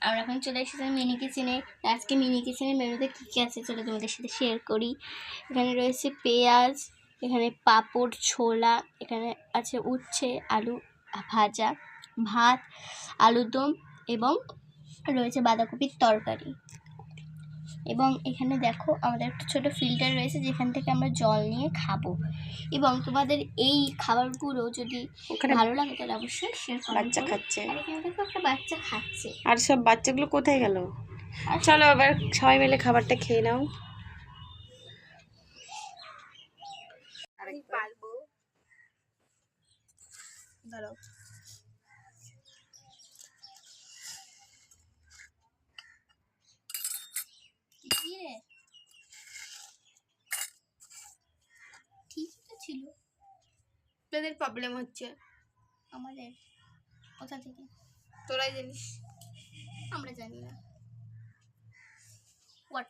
আমরা এখন চলে এসেছি মিনি কিচেনে। আজকে মিনি কিচেনের মেনুতে কী কী আছে চলো তোমাদের সাথে শেয়ার করি। এখানে রয়েছে পেঁয়াজ, এখানে পাঁপড়, ছোলা, এখানে আছে উচ্ছে আলু ভাজা, ভাত, আলুর দম এবং রয়েছে বাঁধাকপির তরকারি। এবং এখানে দেখো আমাদের একটা ছোটো ফিল্টার রয়েছে যেখান থেকে আমরা জল নিয়ে খাবো। এবং তোমাদের এই খাবারগুলো যদি ভালো লাগে তাহলে অবশ্যই শেয়ার করো। বাচ্চা খাচ্ছে, আর এখানে দেখো একটা বাচ্চা খাচ্ছে। আর সব বাচ্চাগুলো কোথায় গেল? চলো এবার সবাই মিলে খাবারটা খেয়ে নাও। পারবো দাঁড়াও। ঠিকই তো ছিল। তোদের প্রবলেম হচ্ছে। আমাদের কোথা থেকে? তোরাই জানিস। আমরা জানি না। হোয়াট